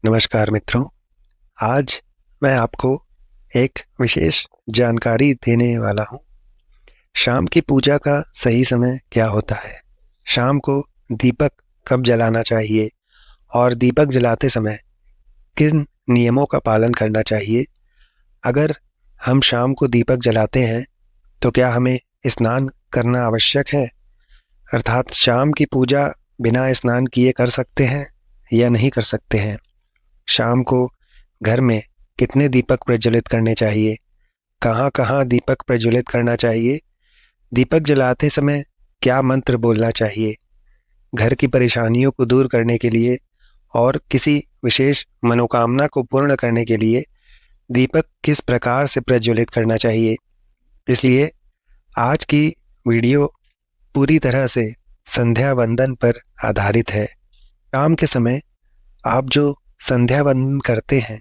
नमस्कार मित्रों, आज मैं आपको एक विशेष जानकारी देने वाला हूँ। शाम की पूजा का सही समय क्या होता है? शाम को दीपक कब जलाना चाहिए और दीपक जलाते समय किन नियमों का पालन करना चाहिए? अगर हम शाम को दीपक जलाते हैं तो क्या हमें स्नान करना आवश्यक है? अर्थात शाम की पूजा बिना स्नान किए कर सकते हैं या नहीं कर सकते हैं? शाम को घर में कितने दीपक प्रज्वलित करने चाहिए? कहाँ-कहाँ दीपक प्रज्वलित करना चाहिए? दीपक जलाते समय क्या मंत्र बोलना चाहिए? घर की परेशानियों को दूर करने के लिए और किसी विशेष मनोकामना को पूर्ण करने के लिए दीपक किस प्रकार से प्रज्वलित करना चाहिए? इसलिए आज की वीडियो पूरी तरह से संध्या वंदन पर आधारित है। शाम के समय आप जो संध्या वंदन करते हैं,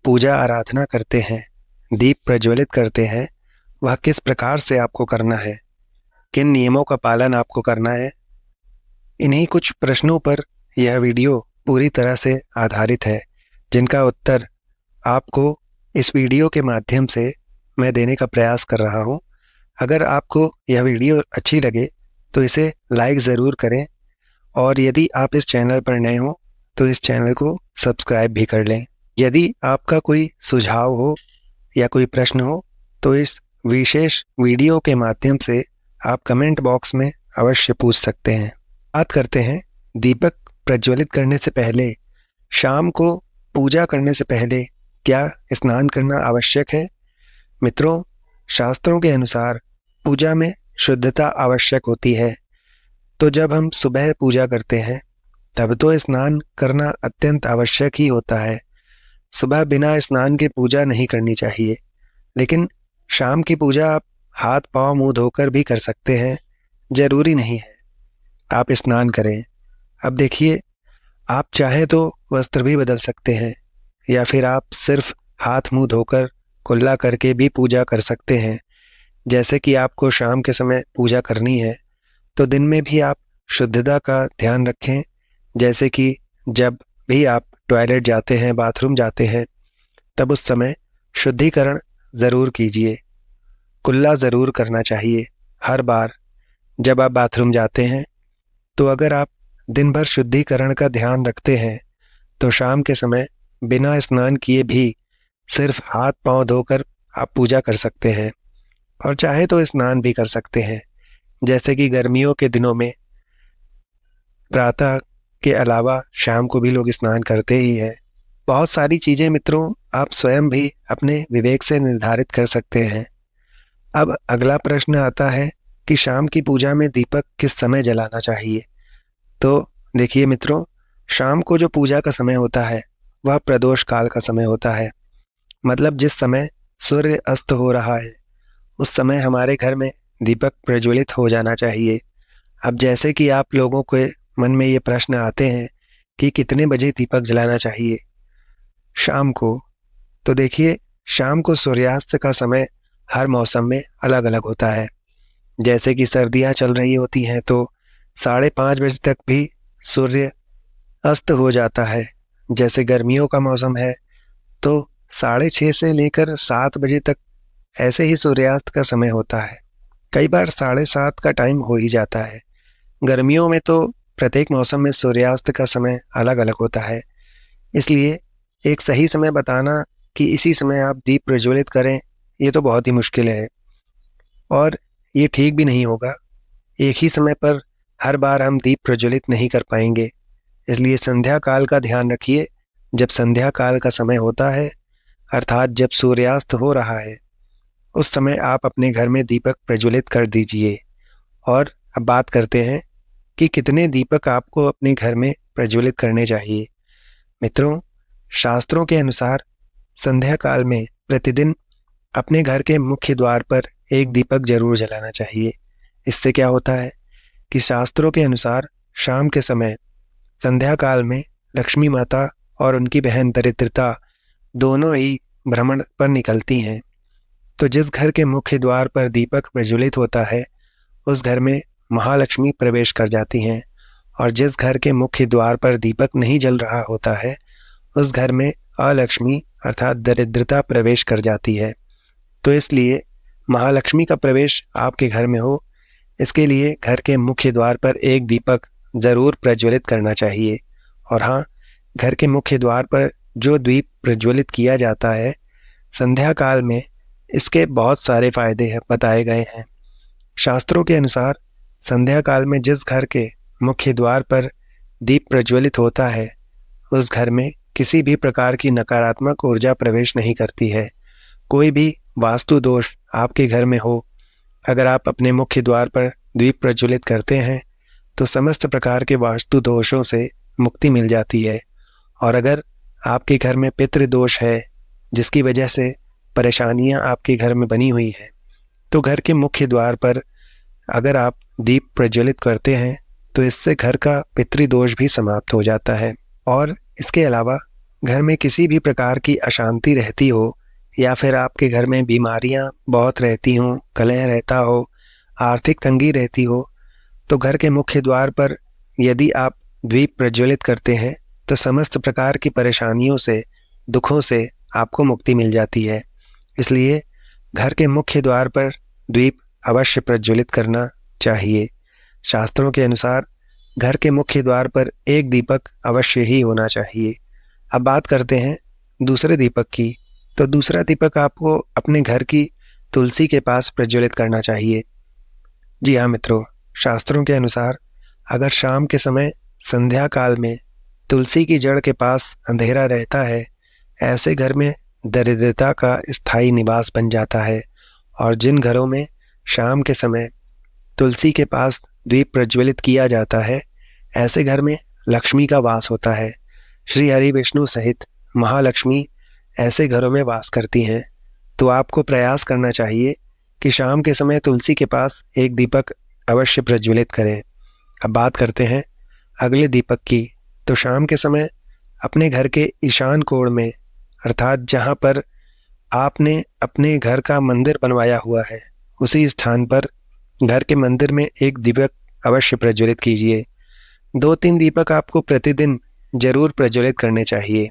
पूजा आराधना करते हैं, दीप प्रज्वलित करते हैं, वह किस प्रकार से आपको करना है? किन नियमों का पालन आपको करना है? इन्हीं कुछ प्रश्नों पर यह वीडियो पूरी तरह से आधारित है, जिनका उत्तर आपको इस वीडियो के माध्यम से मैं देने का प्रयास कर रहा हूँ। अगर आपको यह वीडियो अच्छी लगे तो इसे लाइक ज़रूर करें और यदि आप इस चैनल पर नए हों तो इस चैनल को सब्सक्राइब भी कर लें। यदि आपका कोई सुझाव हो या कोई प्रश्न हो तो इस विशेष वीडियो के माध्यम से आप कमेंट बॉक्स में अवश्य पूछ सकते हैं। बात करते हैं दीपक प्रज्वलित करने से पहले, शाम को पूजा करने से पहले क्या स्नान करना आवश्यक है? मित्रों, शास्त्रों के अनुसार पूजा में शुद्धता आवश्यक होती है। तो जब हम सुबह पूजा करते हैं तब तो स्नान करना अत्यंत आवश्यक ही होता है। सुबह बिना स्नान के पूजा नहीं करनी चाहिए, लेकिन शाम की पूजा आप हाथ पांव मुंह धोकर भी कर सकते हैं, जरूरी नहीं है आप स्नान करें। अब देखिए, आप चाहे तो वस्त्र भी बदल सकते हैं या फिर आप सिर्फ हाथ मुंह धोकर कुल्ला करके भी पूजा कर सकते हैं। जैसे कि आपको शाम के समय पूजा करनी है तो दिन में भी आप शुद्धता का ध्यान रखें। जैसे कि जब भी आप टॉयलेट जाते हैं, बाथरूम जाते हैं, तब उस समय शुद्धिकरण ज़रूर कीजिए। कुल्ला ज़रूर करना चाहिए हर बार जब आप बाथरूम जाते हैं। तो अगर आप दिन भर शुद्धिकरण का ध्यान रखते हैं तो शाम के समय बिना स्नान किए भी सिर्फ हाथ पांव धोकर आप पूजा कर सकते हैं और चाहे तो स्नान भी कर सकते हैं। जैसे कि गर्मियों के दिनों में प्रातः के अलावा शाम को भी लोग स्नान करते ही हैं। बहुत सारी चीज़ें मित्रों आप स्वयं भी अपने विवेक से निर्धारित कर सकते हैं। अब अगला प्रश्न आता है कि शाम की पूजा में दीपक किस समय जलाना चाहिए? तो देखिए मित्रों, शाम को जो पूजा का समय होता है वह प्रदोष काल का समय होता है। मतलब जिस समय सूर्य अस्त हो रहा है उस समय हमारे घर में दीपक प्रज्वलित हो जाना चाहिए। अब जैसे कि आप लोगों के मन में ये प्रश्न आते हैं कि कितने बजे दीपक जलाना चाहिए शाम को, तो देखिए, शाम को सूर्यास्त का समय हर मौसम में अलग अलग होता है। जैसे कि सर्दियाँ चल रही होती हैं तो 5:30 बजे तक भी सूर्य अस्त हो जाता है। जैसे गर्मियों का मौसम है तो 6:30 से लेकर 7 बजे तक ऐसे ही सूर्यास्त का समय होता है। कई बार 7:30 का टाइम हो ही जाता है। गर्मियों में तो प्रत्येक मौसम में सूर्यास्त का समय अलग अलग होता है। इसलिए एक सही समय बताना कि इसी समय आप दीप प्रज्वलित करें, ये तो बहुत ही मुश्किल है और ये ठीक भी नहीं होगा। एक ही समय पर हर बार हम दीप प्रज्वलित नहीं कर पाएंगे। इसलिए संध्या काल का ध्यान रखिए। जब संध्या काल का समय होता है, अर्थात जब सूर्यास्त हो रहा है, उस समय आप अपने घर में दीपक प्रज्वलित कर दीजिए। और अब बात करते हैं कि कितने दीपक आपको अपने घर में प्रज्वलित करने चाहिए। मित्रों, शास्त्रों के अनुसार संध्या काल में प्रतिदिन अपने घर के मुख्य द्वार पर एक दीपक जरूर जलाना चाहिए। इससे क्या होता है कि शास्त्रों के अनुसार शाम के समय संध्या काल में लक्ष्मी माता और उनकी बहन दरिद्रता दोनों ही भ्रमण पर निकलती हैं। तो जिस घर के मुख्य द्वार पर दीपक प्रज्वलित होता है उस घर में महालक्ष्मी प्रवेश कर जाती हैं और जिस घर के मुख्य द्वार पर दीपक नहीं जल रहा होता है उस घर में अलक्ष्मी अर्थात दरिद्रता प्रवेश कर जाती है। तो इसलिए महालक्ष्मी का प्रवेश आपके घर में हो, इसके लिए घर के मुख्य द्वार पर एक दीपक जरूर प्रज्वलित करना चाहिए। और हाँ, घर के मुख्य द्वार पर जो दीप प्रज्वलित किया जाता है संध्या काल में, इसके बहुत सारे फायदे बताए गए हैं। शास्त्रों के अनुसार संध्या काल में जिस घर के मुख्य द्वार पर दीप प्रज्वलित होता है उस घर में किसी भी प्रकार की नकारात्मक ऊर्जा प्रवेश नहीं करती है। कोई भी वास्तु दोष आपके घर में हो, अगर आप अपने मुख्य द्वार पर दीप प्रज्वलित करते हैं तो समस्त प्रकार के वास्तु दोषों से मुक्ति मिल जाती है। और अगर आपके घर में पितृ दोष है जिसकी वजह से परेशानियां आपके घर में बनी हुई है, तो घर के मुख्य द्वार पर अगर आप दीप प्रज्वलित करते हैं तो इससे घर का पितृदोष भी समाप्त हो जाता है। और इसके अलावा घर में किसी भी प्रकार की अशांति रहती हो या फिर आपके घर में बीमारियां बहुत रहती हों, कलह रहता हो, आर्थिक तंगी रहती हो, तो घर के मुख्य द्वार पर यदि आप दीप प्रज्वलित करते हैं तो समस्त प्रकार की परेशानियों से, दुखों से आपको मुक्ति मिल जाती है। इसलिए घर के मुख्य द्वार पर दीप अवश्य प्रज्वलित करना चाहिए। शास्त्रों के अनुसार घर के मुख्य द्वार पर एक दीपक अवश्य ही होना चाहिए। अब बात करते हैं दूसरे दीपक की। तो दूसरा दीपक आपको अपने घर की तुलसी के पास प्रज्वलित करना चाहिए। जी हाँ मित्रों, शास्त्रों के अनुसार अगर शाम के समय संध्या काल में तुलसी की जड़ के पास अंधेरा रहता है, ऐसे घर में दरिद्रता का स्थायी निवास बन जाता है। और जिन घरों में शाम के समय तुलसी के पास दीप प्रज्वलित किया जाता है, ऐसे घर में लक्ष्मी का वास होता है। श्री हरि विष्णु सहित महालक्ष्मी ऐसे घरों में वास करती हैं। तो आपको प्रयास करना चाहिए कि शाम के समय तुलसी के पास एक दीपक अवश्य प्रज्वलित करें। अब बात करते हैं अगले दीपक की। तो शाम के समय अपने घर के ईशान कोण में, अर्थात जहाँ पर आपने अपने घर का मंदिर बनवाया हुआ है, उसी स्थान पर घर के मंदिर में एक दीपक अवश्य प्रज्वलित कीजिए। 2-3 दीपक आपको प्रतिदिन जरूर प्रज्वलित करने चाहिए।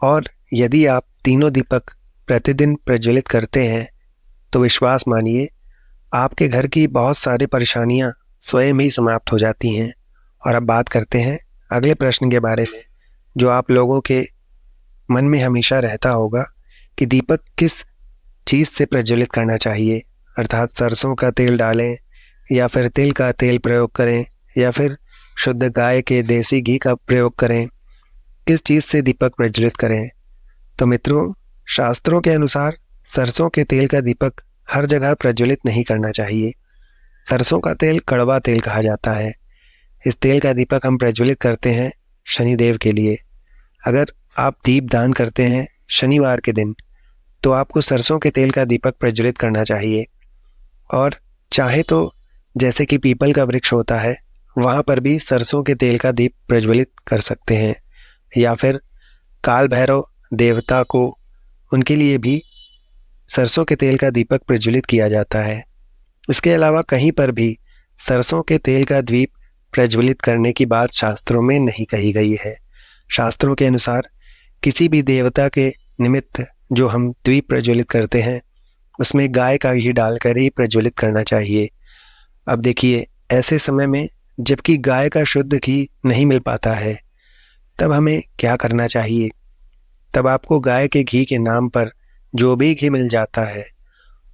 और यदि आप तीनों दीपक प्रतिदिन प्रज्वलित करते हैं तो विश्वास मानिए आपके घर की बहुत सारी परेशानियां स्वयं ही समाप्त हो जाती हैं। और अब बात करते हैं अगले प्रश्न के बारे में, जो आप लोगों के मन में हमेशा रहता होगा कि दीपक किस चीज़ से प्रज्वलित करना चाहिए। अर्थात सरसों का तेल डालें या फिर तिल का तेल प्रयोग करें या फिर शुद्ध गाय के देसी घी का प्रयोग करें, किस चीज़ से दीपक प्रज्वलित करें। तो मित्रों, शास्त्रों के अनुसार सरसों के तेल का दीपक हर जगह प्रज्वलित नहीं करना चाहिए। सरसों का तेल कड़वा तेल कहा जाता है। इस तेल का दीपक हम प्रज्वलित करते हैं शनिदेव के लिए। अगर आप दीप दान करते हैं शनिवार के दिन तो आपको सरसों के तेल का दीपक प्रज्वलित करना चाहिए। और चाहे तो जैसे कि पीपल का वृक्ष होता है वहाँ पर भी सरसों के तेल का दीप प्रज्वलित कर सकते हैं, या फिर काल भैरव देवता को, उनके लिए भी सरसों के तेल का दीपक प्रज्वलित किया जाता है। इसके अलावा कहीं पर भी सरसों के तेल का दीप प्रज्वलित करने की बात शास्त्रों में नहीं कही गई है। शास्त्रों के अनुसार किसी भी देवता के निमित्त जो हम दीप प्रज्वलित करते हैं उसमें गाय का घी डालकर ही प्रज्वलित करना चाहिए। अब देखिए, ऐसे समय में जबकि गाय का शुद्ध घी नहीं मिल पाता है, तब हमें क्या करना चाहिए। तब आपको गाय के घी के नाम पर जो भी घी मिल जाता है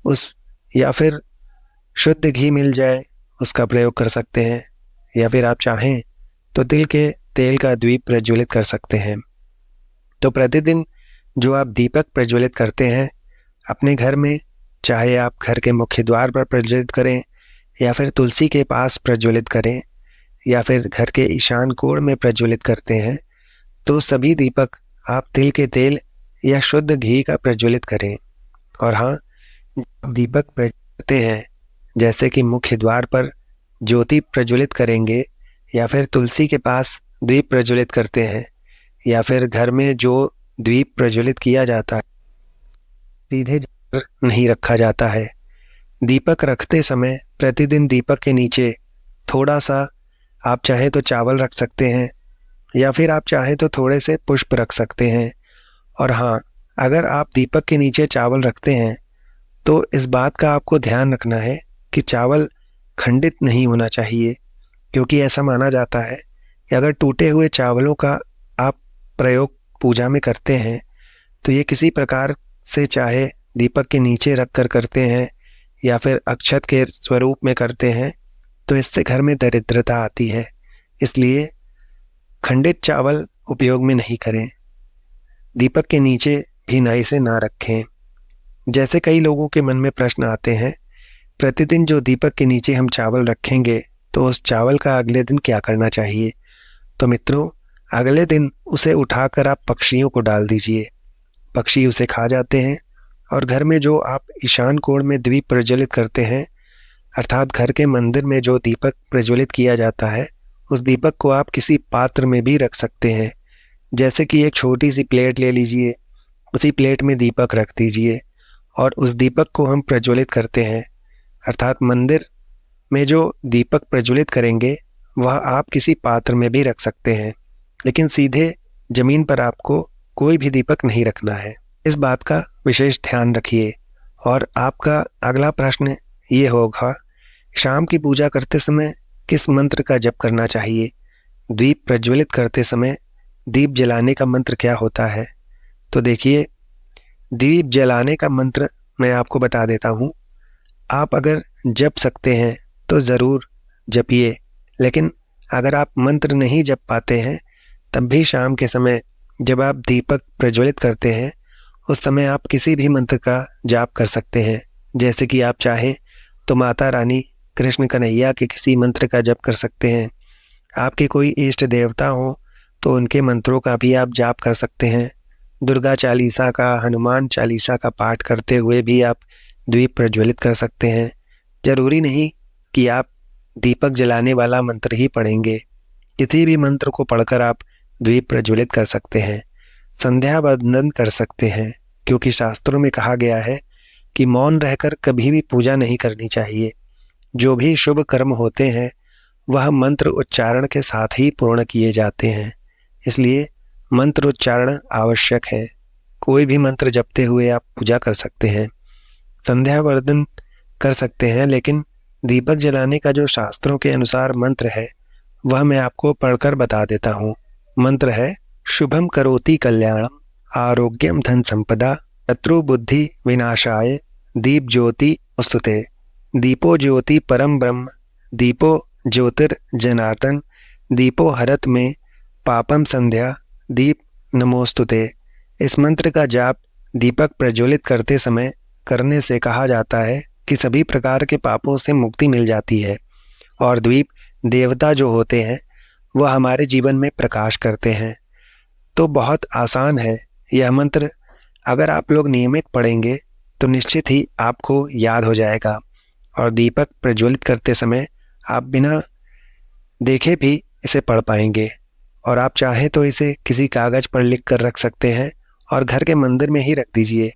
उस, या फिर शुद्ध घी मिल जाए उसका प्रयोग कर सकते हैं, या फिर आप चाहें तो तिल के तेल का दीप प्रज्वलित कर सकते हैं। तो प्रतिदिन जो आप दीपक प्रज्वलित करते हैं अपने घर में, चाहे आप घर के मुख्य द्वार पर प्रज्वलित करें या फिर तुलसी के पास प्रज्वलित करें या फिर घर के ईशान कोण में प्रज्वलित करते हैं, तो सभी दीपक आप तिल के तेल या शुद्ध घी का प्रज्वलित करें। और हाँ, दीपक प्रज्वलित हैं जैसे कि मुख्य द्वार पर ज्योति प्रज्वलित करेंगे या फिर तुलसी के पास दीप प्रज्वलित करते हैं या फिर घर में जो दीप प्रज्वलित किया जाता है सीधे नहीं रखा जाता है। दीपक रखते समय प्रतिदिन दीपक के नीचे थोड़ा सा आप चाहे तो चावल रख सकते हैं या फिर आप चाहें तो थोड़े से पुष्प रख सकते हैं। और हाँ, अगर आप दीपक के नीचे चावल रखते हैं तो इस बात का आपको ध्यान रखना है कि चावल खंडित नहीं होना चाहिए, क्योंकि ऐसा माना जाता है कि अगर टूटे हुए चावलों का आप प्रयोग पूजा में करते हैं तो ये किसी प्रकार से, चाहे दीपक के नीचे रख कर करते हैं या फिर अक्षत के स्वरूप में करते हैं, तो इससे घर में दरिद्रता आती है। इसलिए खंडित चावल उपयोग में नहीं करें। दीपक के नीचे भी नए से ना रखें। जैसे कई लोगों के मन में प्रश्न आते हैं, प्रतिदिन जो दीपक के नीचे हम चावल रखेंगे तो उस चावल का अगले दिन क्या करना चाहिए? तो मित्रों, अगले दिन उसे उठाकर आप पक्षियों को डाल दीजिए। पक्षी उसे खा जाते हैं और घर में जो आप ईशान कोण में दीप प्रज्वलित करते हैं, अर्थात घर के मंदिर में जो दीपक प्रज्वलित किया जाता है, उस दीपक को आप किसी पात्र में भी रख सकते हैं। जैसे कि एक छोटी सी प्लेट ले लीजिए, उसी प्लेट में दीपक रख दीजिए और उस दीपक को हम प्रज्वलित करते हैं। अर्थात मंदिर में जो दीपक प्रज्वलित करेंगे वह आप किसी पात्र में भी रख सकते हैं, लेकिन सीधे जमीन पर आपको कोई भी दीपक नहीं रखना है। इस बात का विशेष ध्यान रखिए। और आपका अगला प्रश्न ये होगा, शाम की पूजा करते समय किस मंत्र का जप करना चाहिए? दीप प्रज्वलित करते समय दीप जलाने का मंत्र क्या होता है? तो देखिए, दीप जलाने का मंत्र मैं आपको बता देता हूँ। आप अगर जप सकते हैं तो ज़रूर जपिए, लेकिन अगर आप मंत्र नहीं जप पाते हैं तब भी शाम के समय जब आप दीपक प्रज्वलित करते हैं उस समय आप किसी भी मंत्र का जाप कर सकते हैं। जैसे कि आप चाहें तो माता रानी कृष्ण कन्हैया के किसी मंत्र का जप कर सकते हैं। आपके कोई इष्ट देवता हो तो उनके मंत्रों का भी आप जाप कर सकते हैं। दुर्गा चालीसा का, हनुमान चालीसा का पाठ करते हुए भी आप दीप प्रज्वलित कर सकते हैं। जरूरी नहीं कि आप दीपक जलाने वाला मंत्र ही पढ़ेंगे, किसी भी मंत्र को पढ़कर आप दीप प्रज्वलित कर सकते हैं। संध्या वंदन कर सकते हैं, क्योंकि शास्त्रों में कहा गया है कि मौन रहकर कभी भी पूजा नहीं करनी चाहिए। जो भी शुभ कर्म होते हैं वह मंत्र उच्चारण के साथ ही पूर्ण किए जाते हैं, इसलिए मंत्र उच्चारण आवश्यक है। कोई भी मंत्र जपते हुए आप पूजा कर सकते हैं, संध्या वंदन कर सकते हैं, लेकिन दीपक जलाने का जो शास्त्रों के अनुसार मंत्र है वह मैं आपको पढ़कर बता देता हूँ। मंत्र है, शुभम करोति कल्याणम आरोग्यम धन संपदा शत्रु बुद्धि विनाशाय दीप ज्योति स्तुते। दीपो ज्योति परम ब्रह्म दीपो ज्योतिर्जनार्दन दीपो हरत में पापम संध्या दीप नमोस्तुते। इस मंत्र का जाप दीपक प्रज्वलित करते समय करने से कहा जाता है कि सभी प्रकार के पापों से मुक्ति मिल जाती है और दीप देवता जो होते हैं वह हमारे जीवन में प्रकाश करते हैं। तो बहुत आसान है यह मंत्र, अगर आप लोग नियमित पढ़ेंगे तो निश्चित ही आपको याद हो जाएगा और दीपक प्रज्वलित करते समय आप बिना देखे भी इसे पढ़ पाएंगे। और आप चाहें तो इसे किसी कागज़ पर लिख कर रख सकते हैं और घर के मंदिर में ही रख दीजिए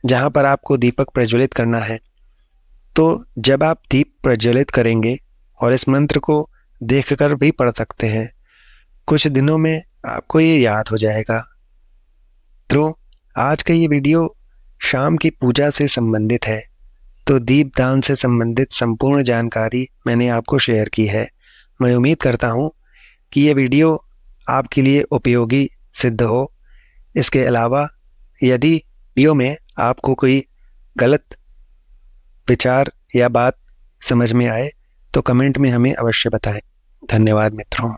जहाँ पर आपको दीपक प्रज्वलित करना है। तो जब आप दीप प्रज्वलित करेंगे और इस मंत्र को देखकर भी पढ़ सकते हैं, कुछ दिनों में आपको ये याद हो जाएगा। तो आज का ये वीडियो शाम की पूजा से संबंधित है, तो दीपदान से संबंधित संपूर्ण जानकारी मैंने आपको शेयर की है। मैं उम्मीद करता हूँ कि ये वीडियो आपके लिए उपयोगी सिद्ध हो। इसके अलावा यदि वीडियो में आपको कोई गलत विचार या बात समझ में आए तो कमेंट में हमें अवश्य बताएं। धन्यवाद मित्रों।